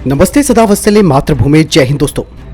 नमस्ते सदा वत्सले मातृभूमि, जय हिंद।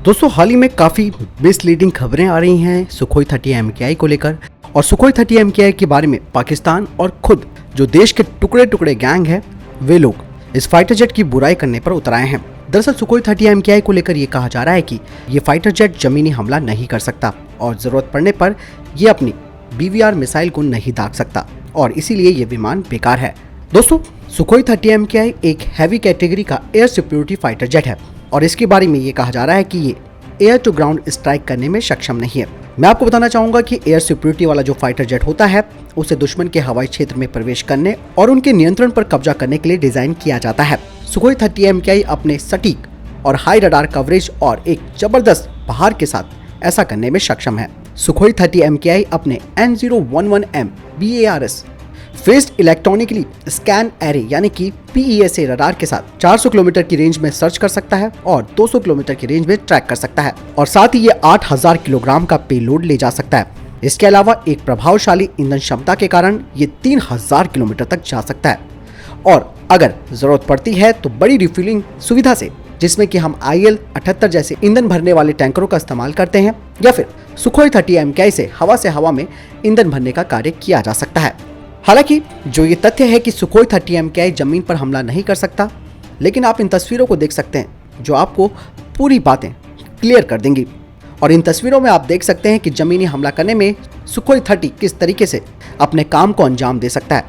दोस्तों हाल ही में काफ़ी मिसलीडिंग खबरें आ रही हैं सुखोई 30 MKI को लेकर। और सुखोई 30 MKI के बारे में पाकिस्तान और खुद जो देश के टुकड़े टुकड़े गैंग है वे लोग इस फाइटर जेट की बुराई करने पर उतर आए हैं। दरअसल सुखोई 30 MKI को लेकर ये कहा जा रहा है कि ये फाइटर जेट जमीनी हमला नहीं कर सकता और ज़रूरत पड़ने पर ये अपनी BVR मिसाइल को नहीं दाग सकता और इसीलिए ये विमान बेकार है। दोस्तों सुखोई 30 MKI एक हैवी कैटेगरी का एयर सिक्योरिटी फाइटर जेट है और इसके बारे में ये कहा जा रहा है कि ये एयर टू ग्राउंड स्ट्राइक करने में सक्षम नहीं है। मैं आपको बताना चाहूंगा कि एयर सिक्योरिटी वाला जो फाइटर जेट होता है उसे दुश्मन के हवाई क्षेत्र में प्रवेश करने और उनके नियंत्रण पर कब्जा करने के लिए डिजाइन किया जाता है। सुखोई 30 MKI अपने सटीक और हाई रडार कवरेज और एक जबरदस्त बहार के साथ ऐसा करने में सक्षम है। सुखोई 30 MKI अपने N011M BARS faced electronically scan array यानी कि PESA रडार के साथ 400 किलोमीटर की रेंज में सर्च कर सकता है और 200 किलोमीटर की रेंज में ट्रैक कर सकता है और साथ ही ये 8000 किलोग्राम का पेलोड ले जा सकता है। इसके अलावा एक प्रभावशाली ईंधन क्षमता के कारण ये 3000 किलोमीटर तक जा सकता है और अगर जरूरत पड़ती है तो बड़ी रिफ्यूलिंग सुविधा से, जिसमें कि हम IL-78 जैसे ईंधन भरने वाले टैंकरों का इस्तेमाल करते हैं, या फिर सुखोई 30 MKI से हवा में ईंधन भरने का कार्य किया जा सकता है। हालांकि जो ये तथ्य है कि सुखोई 30 MKI जमीन पर हमला नहीं कर सकता, लेकिन आप इन तस्वीरों को देख सकते हैं जो आपको पूरी बातें क्लियर कर देंगी। और इन तस्वीरों में आप देख सकते हैं कि जमीनी हमला करने में सुखोई 30 किस तरीके से अपने काम को अंजाम दे सकता है।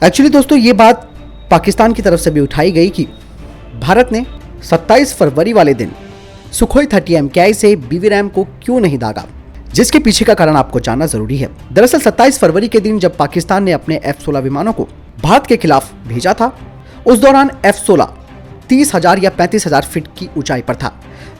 एक्चुअली दोस्तों ये बात पाकिस्तान की तरफ से भी उठाई गई कि भारत ने 27 फरवरी वाले दिन सुखोई 30 MKI से BVRAM को क्यों नहीं दागा, जिसके पीछे का कारण आपको जानना जरूरी है। दरअसल 27 फरवरी के दिन जब पाकिस्तान ने अपने F-16 विमानों को भारत के खिलाफ भेजा था, उस दौरान F-16 30,000 या 35,000 फीट की ऊंचाई पर था,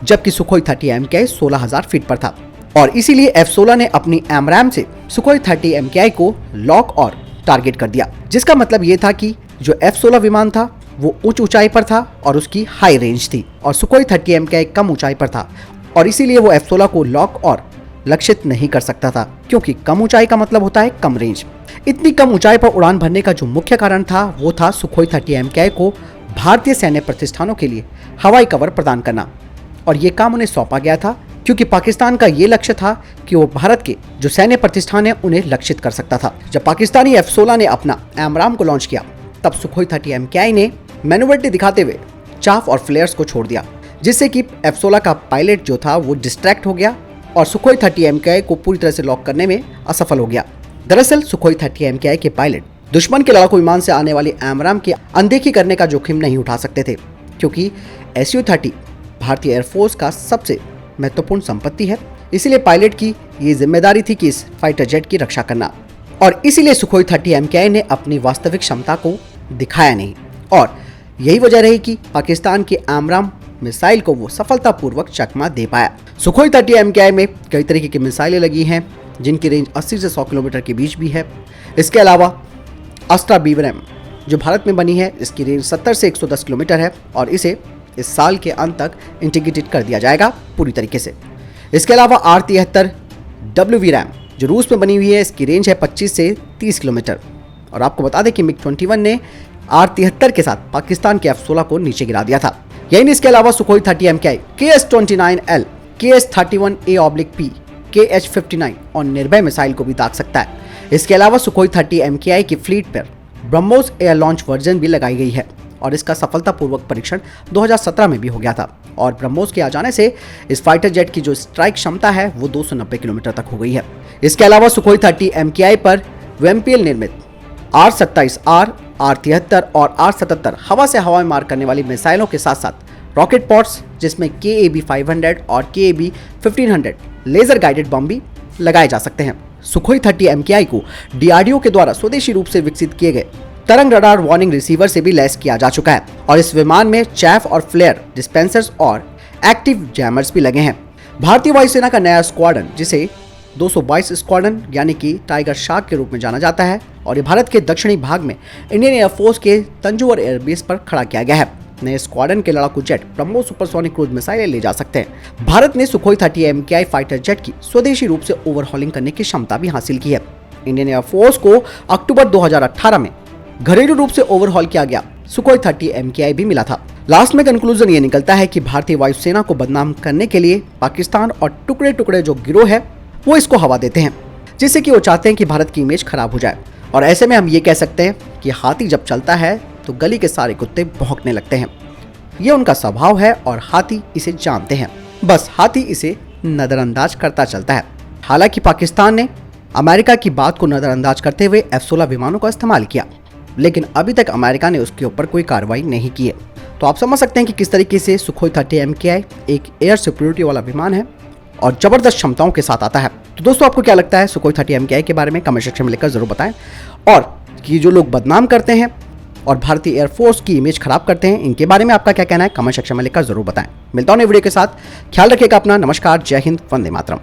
जबकि सुखोई 30 MKI 16,000 फीट पर था। और इसीलिए F-16 ने अपनी AMRAAM से सुखोई 30 MKI को लॉक और टारगेट कर दिया, जिसका मतलब ये था कि जो F-16 विमान था वो उच्च ऊंचाई पर था और उसकी हाई रेंज थी और सुखोई 30 MKI कम ऊंचाई पर था और इसीलिए वो F-16 को लॉक और लक्षित नहीं कर सकता था, क्योंकि कम ऊंचाई का मतलब होता है कम रेंज। इतनी कम ऊंचाई पर उड़ान भरने का जो मुख्य कारण था वो था सुखोई 30 MKI को भारतीय सैन्य प्रतिष्ठानों के लिए हवाई कवर प्रदान करना और ये काम उन्हें सौंपा गया था, क्योंकि पाकिस्तान का ये लक्ष्य था कि वो भारत के जो सैन्य प्रतिष्ठान है उन्हें लक्षित कर सकता था। जब पाकिस्तानी F-16 ने अपना AMRAAM को लॉन्च किया तब सुखोई 30 MKI ने मैन्युवरिटी दिखाते हुए चाफ और फ्लेयर्स को छोड़ दिया, जिससे कि F-16 का पायलट जो था वो डिस्ट्रैक्ट हो गया और सुखोई 30 MKI को पूरी तरह से लॉक करने में असफल हो गया। दरअसल सुखोई 30 MKI के पायलट दुश्मन के लड़ाकू विमान से आने वाली AMRAAM की अनदेखी करने का जोखिम नहीं उठा सकते थे, क्योंकि Su-30 भारतीय एयरफोर्स का सबसे महत्वपूर्ण संपत्ति है। इसीलिए पायलट की ये जिम्मेदारी थी कि इस फाइटर जेट की रक्षा करना, और इसीलिए सुखोई 30 MKI ने अपनी वास्तविक क्षमता को दिखाया नहीं और यही वजह रही कि पाकिस्तान के AMRAAM मिसाइल को वो सफलतापूर्वक चकमा दे पाया। सुखोई 30 MKI में कई तरीके की मिसाइलें लगी हैं, जिनकी रेंज 80 से 100 किलोमीटर के बीच भी है। इसके अलावा अस्त्रा BVRAM जो भारत में बनी है, इसकी रेंज 70 से 110 किलोमीटर है और इसे इस साल के अंत तक इंटीग्रेटेड कर दिया जाएगा पूरी तरीके से। इसके अलावा R-73 WVRAM जो रूस में बनी हुई है, इसकी रेंज है 25 से 30 किलोमीटर। और आपको बता दें कि MiG-21 ने R-73 के साथ पाकिस्तान के F-16 को नीचे गिरा दिया था। यही नहीं, इसके अलावा Sukhoi 30 MKI KS-29L, KS-31A/P, KH-59 और निर्भय मिसाइल को भी दाग सकता है। इसके अलावा सुखोई 30 MKI की फ्लीट पर ब्रह्मोस एयर लॉन्च वर्जन भी लगाई गई है और इसका सफलतापूर्वक परीक्षण 2017 में भी हो गया था और ब्रह्मोस के आ जाने से इस फाइटर जेट की जो स्ट्राइक क्षमता है वो 290 किलोमीटर तक हो गई है। इसके अलावा सुखोई 30 MKI पर VMPL निर्मित R-27R, R-73 और R-77 हवा से हवा में मार करने वाली मिसाइलों के साथ साथ रॉकेट पॉड्स, जिसमें KAB-500 और KAB-1500 लेजर गाइडेड बम भी लगाए जा सकते हैं। सुखोई 30 MKI को DRDO के द्वारा स्वदेशी रूप से विकसित किए गए तरंग रडार वार्निंग रिसीवर से भी लैस किया जा चुका है और इस विमान में चैफ और फ्लेयर डिस्पेंसर्स और एक्टिव जैमर्स भी लगे हैं। भारतीय वायुसेना का नया स्क्वाड्रन, जिसे 222 स्क्वाड्रन यानी कि टाइगर शार्क के रूप में जाना जाता है, और ये भारत के दक्षिणी भाग में इंडियन एयरफोर्स के तंजौर एयरबेस पर खड़ा किया गया है। नए स्क्वाड्रन के लड़ाकू जेट ब्रह्मोस सुपरसोनिक क्रूज मिसाइलें ले जा सकते हैं। भारत ने सुखोई 30 MKI फाइटर जेट की स्वदेशी रूप से ओवरहॉलिंग करने की क्षमता भी हासिल की है। इंडियन एयरफोर्स को अक्टूबर 2018 में घरेलू रूप से ओवरहॉल किया गया सुखोई 30 MKI भी मिला था। लास्ट में कंक्लूजन ये निकलता है कि भारतीय वायुसेना को बदनाम करने के लिए पाकिस्तान और टुकड़े टुकड़े जो गिरोह है वो इसको हवा देते हैं, जिससे कि वो चाहते हैं कि भारत की इमेज खराब हो जाए। और ऐसे में हम ये कह सकते हैं कि हाथी जब चलता है तो गली के सारे कुत्ते भौंकने लगते हैं। ये उनका स्वभाव है और हाथी इसे जानते हैं, बस हाथी इसे नज़रअंदाज करता चलता है। हालांकि पाकिस्तान ने अमेरिका की बात को नज़रअंदाज करते हुए F-16 विमानों का इस्तेमाल किया, लेकिन अभी तक अमेरिका ने उसके ऊपर कोई कार्रवाई नहीं की है। तो आप समझ सकते हैं कि किस तरीके से सुखोई 30 MKI एक एयर सिक्योरिटी वाला विमान है और ज़बरदस्त क्षमताओं के साथ आता है। तो दोस्तों, आपको क्या लगता है सुखोई 30 MKI के बारे में? कमेंट सेक्शन में लिखकर जरूर बताएं। और कि जो लोग बदनाम करते हैं और भारतीय एयरफोर्स की इमेज खराब करते हैं, इनके बारे में आपका क्या कहना है? कमेंट सेक्शन में लिखकर जरूर बताएं। मिलता हूं नई वीडियो के साथ, ख्याल रखिएगा अपना। नमस्कार, जय हिंद, वंदे मातरम।